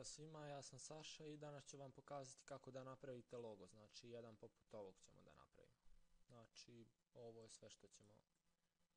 Pozdrav svima, ja sam Saša i danas ću vam pokazati kako da napravite logo, znači jedan poput ovog ćemo da napravimo. Znači ovo je sve što ćemo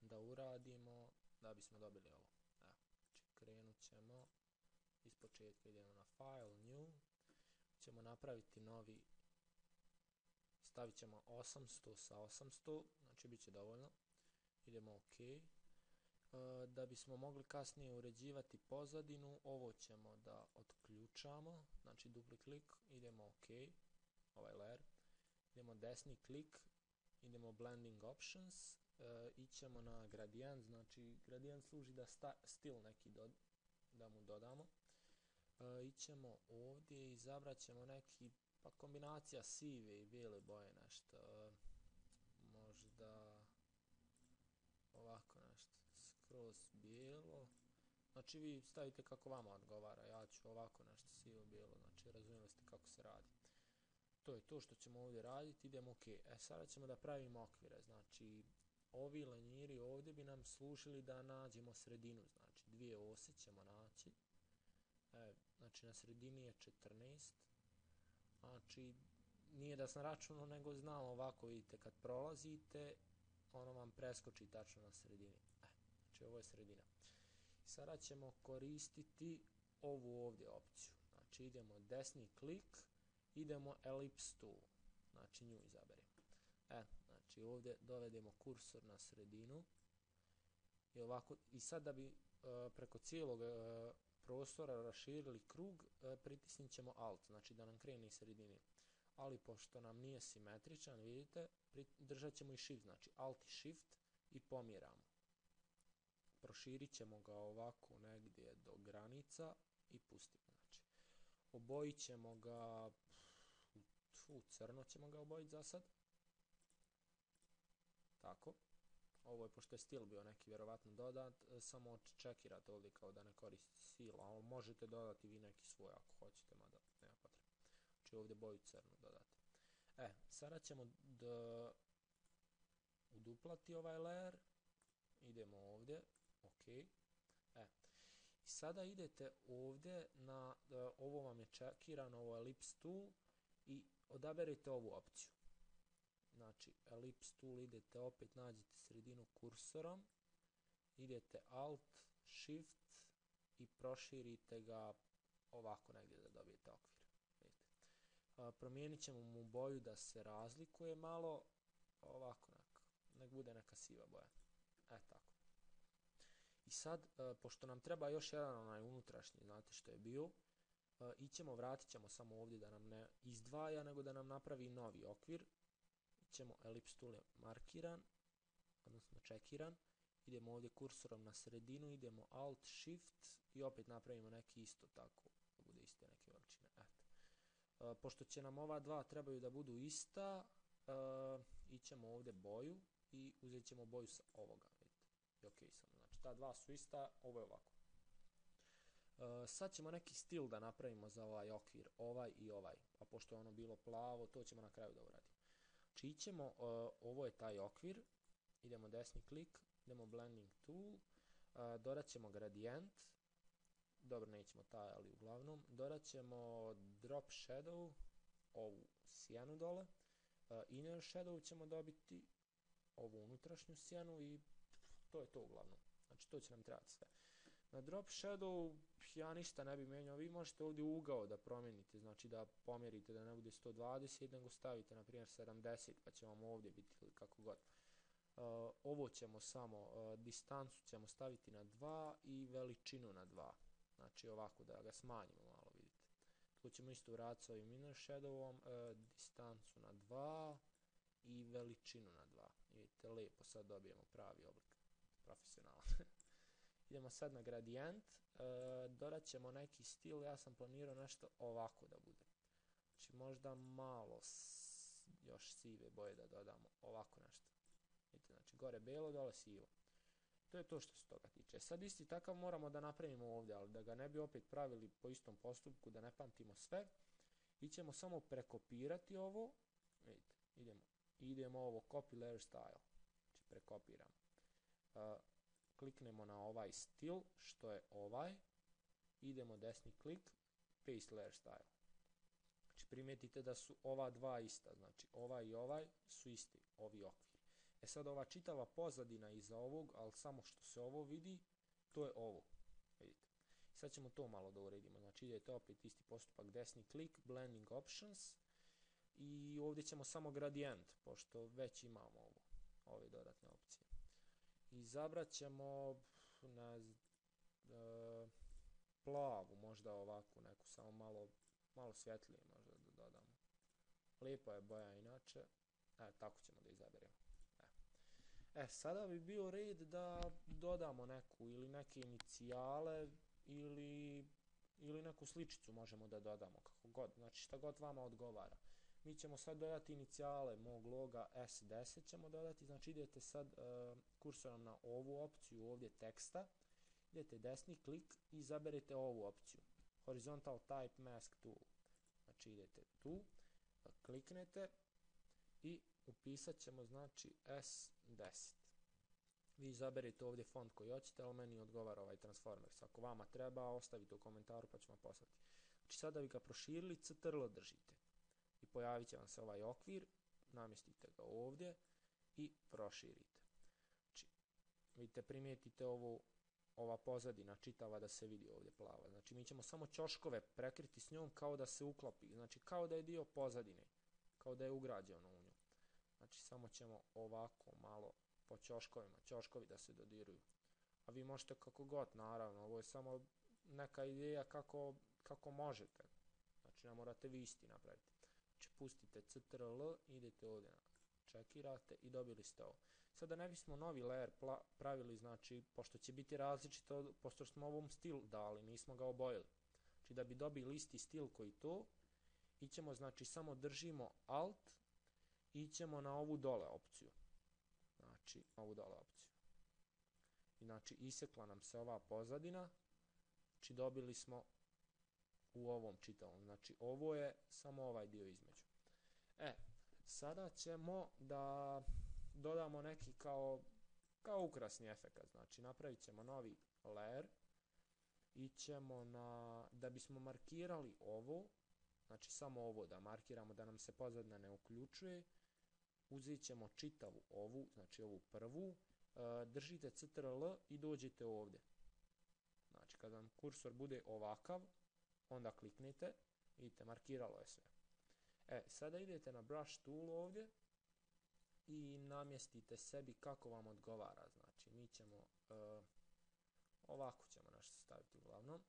da uradimo da bismo dobili ovo. Evo, znači krenut ćemo, iz početka idemo na File, New, ćemo napraviti novi, stavit ćemo 800 sa 800, znači bit će dovoljno, idemo OK. Da bismo mogli kasnije uređivati pozadinu, ovo ćemo da otključamo, znači dupli klik, idemo OK, ovaj layer, idemo desni klik, idemo blending options, ićemo na gradient, znači gradient služi da stil neki da mu dodamo, ićemo ovdje i izabrat ćemo neki, pa kombinacija sive i bijele boje nešto, možda ovako nešto, skroz bijelo, znači vi stavite kako vama odgovara, ja ću ovako nešto sivo bijelo, znači razumijeli ste kako se radi. To je to što ćemo ovdje raditi, idemo OK. Sada ćemo da pravimo okvire, znači ovi lenjiri ovdje bi nam služili da nađemo sredinu, znači dvije ose ćemo naći, znači na sredini je 14, znači nije da sam računao nego znam ovako, vidite kad prolazite ono vam preskoči tačno na sredini. Znači ovo je sredina. Sada ćemo koristiti ovu ovdje opciju. Znači idemo desni klik, idemo Ellipse tool, znači nju izaberemo. Znači ovdje dovedemo kursor na sredinu i ovako, i sad da bi preko cijelog prostora raširili krug, pritisnit ćemo Alt, znači da nam krene iz sredini. Ali pošto nam nije simetričan, vidite, držat ćemo i Shift, znači Alt i Shift i pomjeramo. Proširit ćemo ga ovako negdje do granica i pustimo. Znači, obojit ćemo ga, u crno ćemo ga obojiti za sad. Tako. Ovo je, pošto je stil bio neki vjerovatno dodat, samo čekirate ovdje kao da ne koristite stil, ali možete dodati vi neki svoj ako hoćete, mada nema potrebe. Znači ovdje boju crnu dodati. Sada ćemo uduplati ovaj layer, idemo ovdje, OK. I sada idete ovdje na, ovo vam je čekirano, ovo je Ellipse tool i odaberite ovu opciju. Znači Ellipse tool idete opet, nađete sredinu kursorom, idete Alt, Shift i proširite ga ovako negdje da dobijete okvir. Promijenit ćemo mu boju da se razlikuje malo, ovako nek bude neka siva boja. Tako. I sad, pošto nam treba još jedan onaj unutrašnji, znate što je bio, vratit ćemo samo ovdje da nam ne izdvaja, nego da nam napravi novi okvir. Ićemo, Ellipse tool je markiran, odnosno čekiran, idemo ovdje kursorom na sredinu, idemo Alt, Shift i opet napravimo neki isto tako, da bude iste neke veličine. Pošto će nam ova dva trebaju da budu ista, ićemo ovdje boju i uzet ćemo boju sa ovoga, vidite, i OK samo, znači ta dva su ista, ovo je ovako. Sad ćemo neki stil da napravimo za ovaj okvir, ovaj i ovaj, a pošto je ono bilo plavo, to ćemo na kraju da uradimo. Znači ićemo, ovo je taj okvir, idemo desni klik, idemo blending tool, dodat ćemo gradient, dobro nećemo taj, ali uglavnom, dodat ćemo drop shadow, ovu sjenu dole, inner shadow ćemo dobiti, ovu unutrašnju sjenu i to je to uglavnom, znači to će nam trebati sve. Na drop shadow ja ništa ne bi menjao, vi možete ovdje ugao da promijenite, znači da pomjerite da ne bude 120, nego stavite na primjer 70 pa će vam ovdje biti ili kako god. Ovo ćemo samo, distancu ćemo staviti na 2 i veličinu na 2, znači ovako da ga smanjimo malo, vidite. Tu ćemo isto vratiti s ovim inner shadowom, distancu na 2 i veličinu na 2. Vidite, lijepo sad dobijemo pravi oblik, profesionalan. Idemo sad na gradient, dodat ćemo neki stil, ja sam planirao nešto ovako da bude. Znači možda malo još sive boje da dodamo, ovako nešto. Vidite, znači gore belo, dole sivo. To je to što se toga tiče. Sad isti takav moramo da napravimo ovdje, ali da ga ne bi opet pravili po istom postupku, da ne pamtimo sve. Ićemo samo prekopirati ovo, vidite, idemo ovo copy layer style, znači prekopiramo. Kliknemo na ovaj stil, što je ovaj, idemo desni klik, paste layer style. Znači primijetite da su ova dva ista, znači ovaj i ovaj su isti, ovi okviri. E sad ova čitava pozadina iza ovog, ali samo što se ovo vidi, to je ovo, vidite. Sad ćemo to malo da uredimo, znači idete opet isti postupak, desni klik, blending options, i ovdje ćemo samo gradijent, pošto već imamo ove dodatne opcije. Izabrat ćemo plavu, možda ovakvu neku, samo malo svjetlije možda da dodamo. Lijepa je boja inače, tako ćemo da izaberemo. Sada bi bio red da dodamo neku ili neke inicijale ili neku sličicu možemo da dodamo, kako god, znači šta god vama odgovara. Mi ćemo sad dodati inicijale mog loga S10 ćemo dodati, znači idete sad kursorom na ovu opciju ovdje teksta, idete desni klik i izaberete ovu opciju, Horizontal Type Mask Tool. Znači idete tu, kliknete i upisat ćemo znači S10. Vi izaberete ovdje font koji hoćete, ali meni odgovara ovaj Transformers. Ako vama treba, ostavite u komentaru pa ćemo poslati. Znači sada bi ga proširili, CTRL držite. I pojavit će vam se ovaj okvir, namjestite ga ovdje i proširite. Znači, vidite, primijetite ova pozadina čitava da se vidi ovdje plava. Znači mi ćemo samo ćoškove prekriti s njom kao da se uklopi, znači kao da je dio pozadine, kao da je ugrađeno u nju. Znači samo ćemo ovako malo po ćoškovima, ćoškovi da se dodiruju. A vi možete kako god, naravno, ovo je samo neka ideja kako možete. Znači ne morate vi isti napraviti. Znači pustite CTRL, idete ovdje, čekirate i dobili ste ovo. Sada ne bismo novi layer pravili, znači, pošto će biti različito, pošto smo ovom stil dali, nismo ga obojili. Znači da bi dobili isti stil koji to, ićemo, znači samo držimo Alt, ićemo na ovu dole opciju. Znači, ovu dole opciju. Znači, isekla nam se ova pozadina, znači dobili smo u ovom čitavom. Znači, ovo je samo ovaj dio između. Sada ćemo da dodamo neki kao ukrasni efekt. Znači, napravit ćemo novi layer. Ićemo da bismo markirali ovo, znači samo ovo da markiramo, da nam se pozadina ne uključuje, uzet ćemo čitavu ovu, znači ovu prvu, držite CTRL i dođete ovdje. Znači, kada vam kursor bude ovakav, onda kliknite, vidite, markiralo je sve. Sada idete na Brush Tool ovdje i namjestite sebi kako vam odgovara. Znači, mi ćemo, ovako ćemo nešto staviti uglavnom.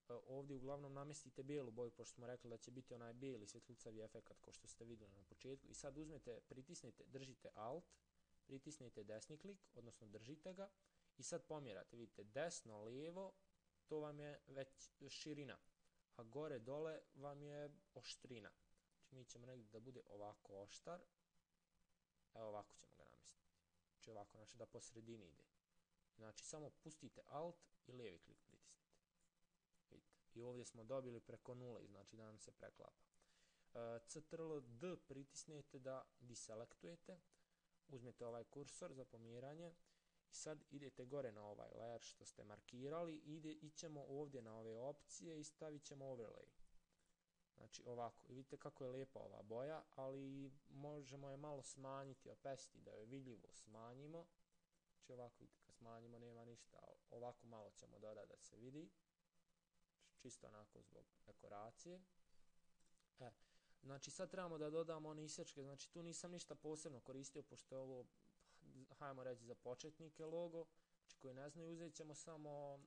Ovdje uglavnom namjestite bijelu boju, pošto smo rekli da će biti onaj bijeli svjetlucavi efekt kao što ste vidjeli na početku. I sad uzmete, pritisnite, držite Alt, pritisnite desni klik, odnosno držite ga i sad pomjerate, vidite, desno, lijevo, to vam je već širina, a gore dole vam je oštrina. Znači mi ćemo negdje da bude ovako oštar, evo ovako ćemo ga namjestiti. Znači ovako, znači da po sredini ide. Znači samo pustite Alt i lijevi klik pritisnite. Vidite, i ovdje smo dobili preko nule, znači da nam se preklapa. CTRL D pritisnete da diselektujete, uzmete ovaj kursor za pomjeranje i sad idete gore na ovaj layer što ste markirali, ićemo ovdje na ove opcije i stavit ćemo overlay. Znači ovako, i vidite kako je lijepa ova boja, ali možemo je malo smanjiti, opestiti, da je vidljivo smanjimo. Znači ovako, vidite, kad smanjimo nema ništa, ali ovako malo ćemo dodati da se vidi. Čisto onako zbog dekoracije. Znači sad trebamo da dodamo one isječke, znači tu nisam ništa posebno koristio, pošto je ovo, hajmo reći, za početnike logo, znači koji ne znaju, uzet ćemo samo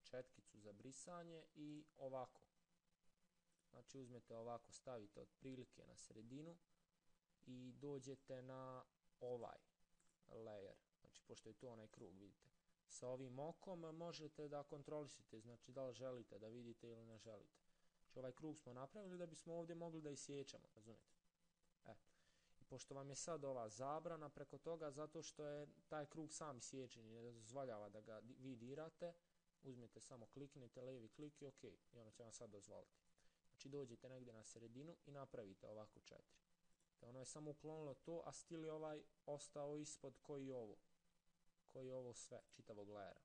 četkicu za brisanje i ovako. Znači uzmete ovako, stavite otprilike na sredinu i dođete na ovaj layer, znači pošto je to onaj krug, vidite. Sa ovim okom možete da kontrolisite, znači da li želite da vidite ili ne želite. Znači ovaj krug smo napravili da bismo ovdje mogli da isječemo, razumijete? I pošto vam je sad ova zabrana preko toga, zato što je taj krug sam isječen i ne dozvoljava da ga vi dirate, uzmete samo kliknite, lijevi klik i ok, i ono će vam sad dozvoliti. Znači dođete negdje na sredinu i napravite ovako 4. Ono je samo uklonilo to, a stil je ovaj ostao ispod koji ovo sve, čitavog layera.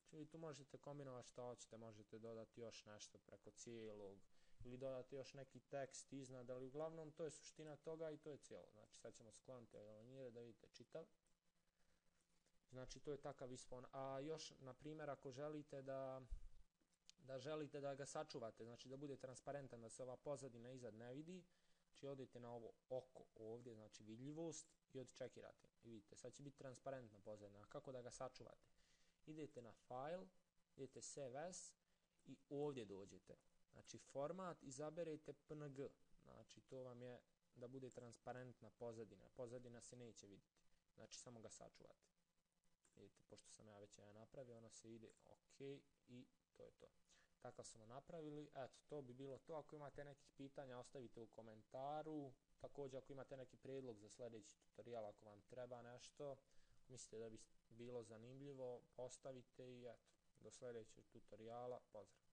Znači vi tu možete kombinovati što hoćete, možete dodati još nešto preko cijelog ili dodati još neki tekst iznad, ali uglavnom to je suština toga i to je cijelo. Znači sad ćemo skloniti ove linije da vidite čitav. Znači to je takav ispon. A još, na primjer, ako želite da ga sačuvate, znači da bude transparentan, da se ova pozadina iznad ne vidi, znači odete na ovo oko ovdje, znači vidljivost i odčekirate. I vidite, sad će biti transparentna pozadina. Kako da ga sačuvate? Idete na file, idete save as i ovdje dođete. Znači format, izaberete PNG, znači to vam je da bude transparentna pozadina. Pozadina se neće vidjeti, znači samo ga sačuvate. Vidite, pošto sam ja već napravio, ono se ide ok i to je to. Tako smo napravili, eto, to bi bilo to. Ako imate nekih pitanja, ostavite u komentaru. Također, ako imate neki prijedlog za sljedeći tutorial, ako vam treba nešto, mislite da bi bilo zanimljivo, postavite i eto, do sljedećeg tutoriala, pozdrav.